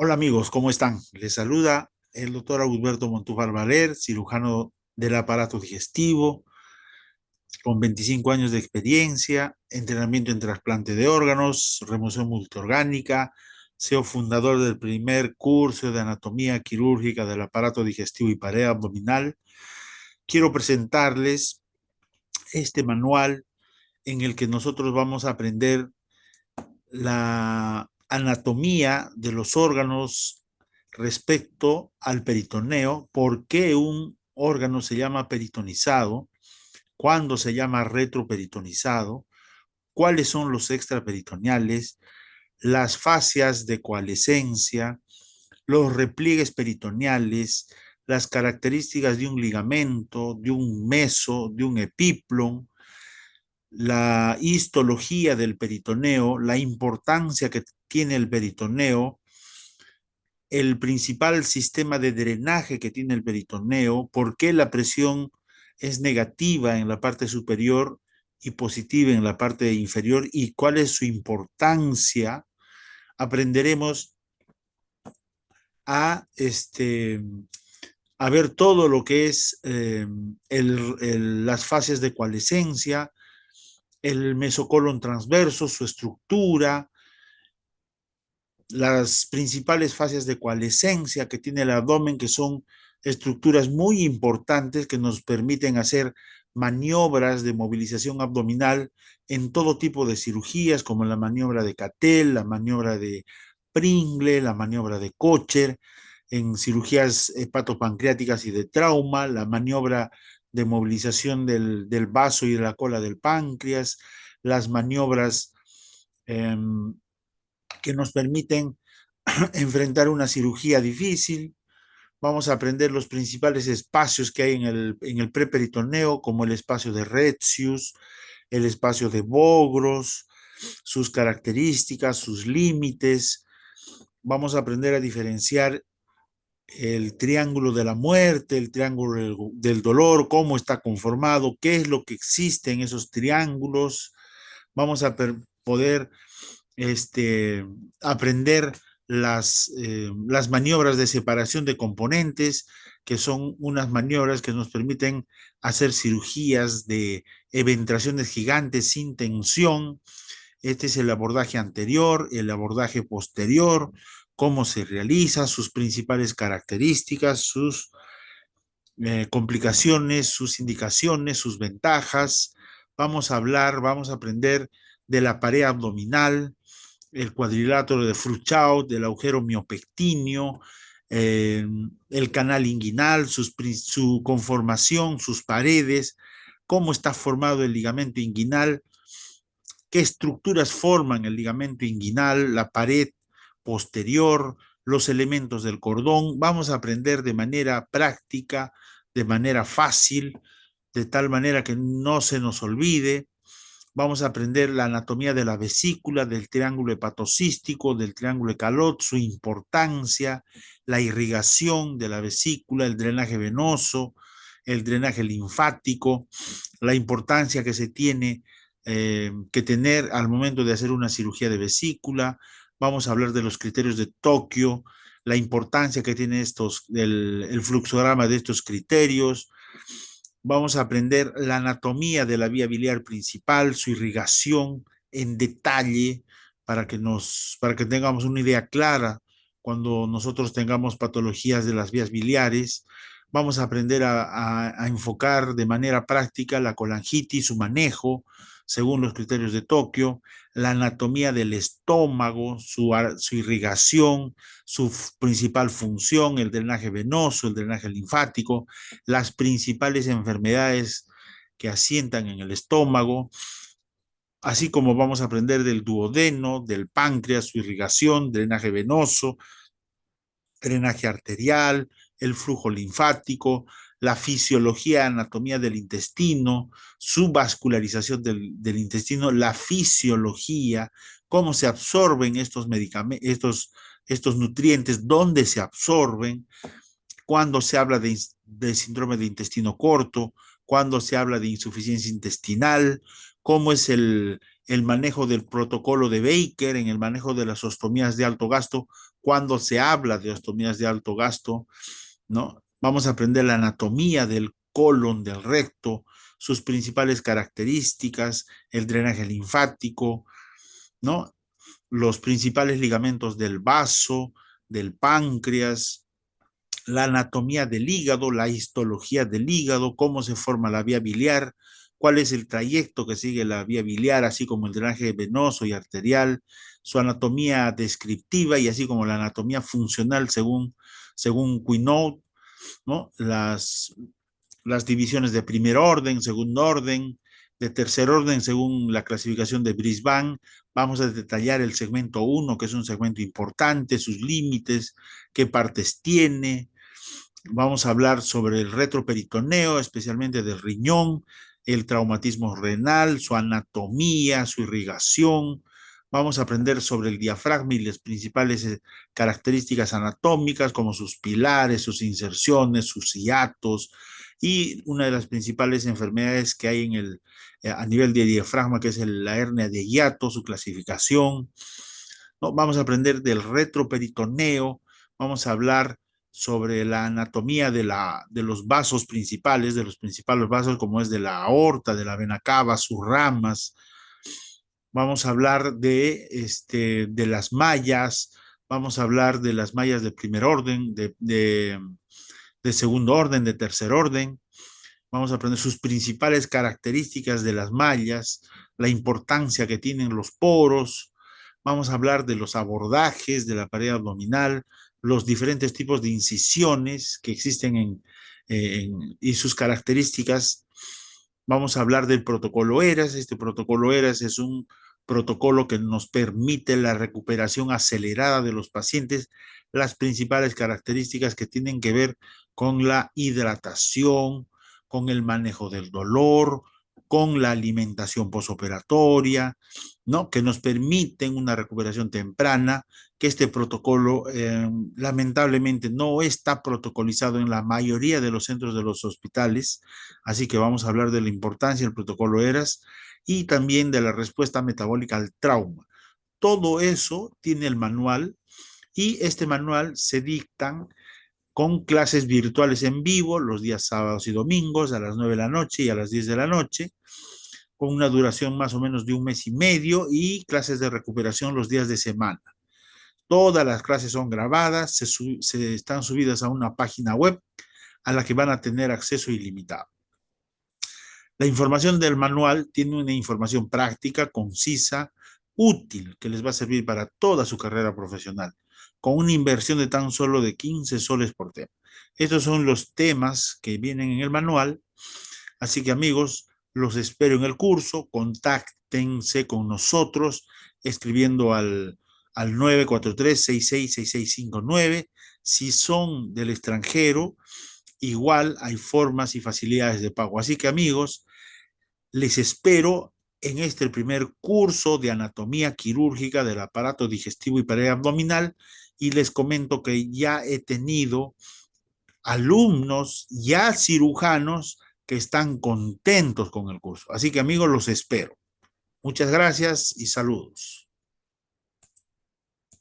Hola amigos, ¿cómo están? Les saluda el doctor Augusto Montúfar Valer, cirujano del aparato digestivo, con 25 años de experiencia, entrenamiento en trasplante de órganos, remoción multiorgánica, CEO fundador del primer curso de anatomía quirúrgica del aparato digestivo y pared abdominal. Quiero presentarles este manual en el que nosotros vamos a aprender la anatomía de los órganos respecto al peritoneo, por qué un órgano se llama peritonizado, cuándo se llama retroperitonizado, cuáles son los extraperitoneales, las fascias de coalescencia, los repliegues peritoneales, las características de un ligamento, de un meso, de un epiplon, la histología del peritoneo, la importancia que tiene el peritoneo, el principal sistema de drenaje que tiene el peritoneo, por qué la presión es negativa en la parte superior y positiva en la parte inferior y cuál es su importancia. Aprenderemos a, a ver todo lo que es las fases de coalescencia, el mesocolon transverso, su estructura, las principales fases de coalescencia que tiene el abdomen, que son estructuras muy importantes que nos permiten hacer maniobras de movilización abdominal en todo tipo de cirugías, como la maniobra de Cattell, la maniobra de Pringle, la maniobra de Kocher, en cirugías hepatopancreáticas y de trauma, la maniobra de movilización del vaso y de la cola del páncreas, las maniobras eh, que nos permiten enfrentar una cirugía difícil. Vamos a aprender los principales espacios que hay en el preperitoneo, como el espacio de Retzius, el espacio de Bogros, sus características, sus límites. Vamos a aprender a diferenciar el triángulo de la muerte, el triángulo del dolor, cómo está conformado, qué es lo que existe en esos triángulos. Vamos a poder este, aprender las maniobras de separación de componentes, que son unas maniobras que nos permiten hacer cirugías de eventraciones gigantes sin tensión. Este es el abordaje anterior, el abordaje posterior, cómo se realiza, sus principales características, sus complicaciones, sus indicaciones, sus ventajas. Vamos a aprender de la pared abdominal, el cuadrilátero de Fruchau, del agujero miopectíneo, eh, el canal inguinal, su conformación, sus paredes, cómo está formado el ligamento inguinal, qué estructuras forman el ligamento inguinal, la pared posterior, los elementos del cordón. Vamos a aprender de manera práctica, de manera fácil, de tal manera que no se nos olvide. Vamos a aprender la anatomía de la vesícula, del triángulo hepatocístico, del triángulo de Calot, su importancia, la irrigación de la vesícula, el drenaje venoso, el drenaje linfático, la importancia que se tiene que tener al momento de hacer una cirugía de vesícula. Vamos a hablar de los criterios de Tokio, la importancia que tiene el fluxograma de estos criterios. Vamos a aprender la anatomía de la vía biliar principal, su irrigación en detalle para que tengamos una idea clara cuando nosotros tengamos patologías de las vías biliares. Vamos a aprender a enfocar de manera práctica la colangitis, su manejo según los criterios de Tokio, la anatomía del estómago, su irrigación, su principal función, el drenaje venoso, el drenaje linfático, las principales enfermedades que asientan en el estómago, así como vamos a aprender del duodeno, del páncreas, su irrigación, drenaje venoso, drenaje arterial, el flujo linfático, la fisiología, anatomía del intestino, su vascularización del intestino, la fisiología, cómo se absorben estos medicamentos, estos nutrientes, dónde se absorben, cuando se habla de síndrome de intestino corto, cuando se habla de insuficiencia intestinal, cómo es el manejo del protocolo de Baker en el manejo de las ostomías de alto gasto, cuando se habla de ostomías de alto gasto, ¿no? Vamos a aprender la anatomía del colon, del recto, sus principales características, el drenaje linfático, ¿no? Los principales ligamentos del vaso, del páncreas, la anatomía del hígado, la histología del hígado, cómo se forma la vía biliar, cuál es el trayecto que sigue la vía biliar, así como el drenaje venoso y arterial, su anatomía descriptiva y así como la anatomía funcional según Quinault, ¿no? Las divisiones de primer orden, segundo orden, de tercer orden según la clasificación de Brisbane. Vamos a detallar el segmento 1, que es un segmento importante, sus límites, qué partes tiene. Vamos a hablar sobre el retroperitoneo, especialmente del riñón, el traumatismo renal, su anatomía, su irrigación. Vamos a aprender sobre el diafragma y las principales características anatómicas, como sus pilares, sus inserciones, sus hiatos y una de las principales enfermedades que hay a nivel de diafragma, que es la hernia de hiato, su clasificación. ¿No? Vamos a aprender del retroperitoneo, vamos a hablar sobre la anatomía de los vasos principales, de los principales vasos, como es de la aorta, de la vena cava, sus ramas. Vamos a hablar de las mallas, vamos a hablar de las mallas de primer orden, de segundo orden, de tercer orden. Vamos a aprender sus principales características de las mallas, la importancia que tienen los poros. Vamos a hablar de los abordajes de la pared abdominal, los diferentes tipos de incisiones que existen y sus características. Vamos a hablar del protocolo ERAS. Este protocolo ERAS es un protocolo que nos permite la recuperación acelerada de los pacientes, las principales características que tienen que ver con la hidratación, con el manejo del dolor, con la alimentación posoperatoria, ¿no? Que nos permiten una recuperación temprana, que este protocolo lamentablemente no está protocolizado en la mayoría de los centros de los hospitales, así que vamos a hablar de la importancia del protocolo ERAS y también de la respuesta metabólica al trauma. Todo eso tiene el manual y este manual se dictan con clases virtuales en vivo los días sábados y domingos a las 9 de la noche y a las 10 de la noche, con una duración más o menos de un mes y medio y clases de recuperación los días de semana. Todas las clases son grabadas, se están subidas a una página web a la que van a tener acceso ilimitado. La información del manual tiene una información práctica, concisa, útil, que les va a servir para toda su carrera profesional, con una inversión de tan solo de 15 soles por tema. Estos son los temas que vienen en el manual, así que amigos, los espero en el curso, contáctense con nosotros escribiendo al 943-666659. Si son del extranjero, igual hay formas y facilidades de pago. Así que amigos, les espero en este primer curso de anatomía quirúrgica del aparato digestivo y pared abdominal y les comento que ya he tenido alumnos, ya cirujanos que están contentos con el curso. Así que amigos, los espero. Muchas gracias y saludos.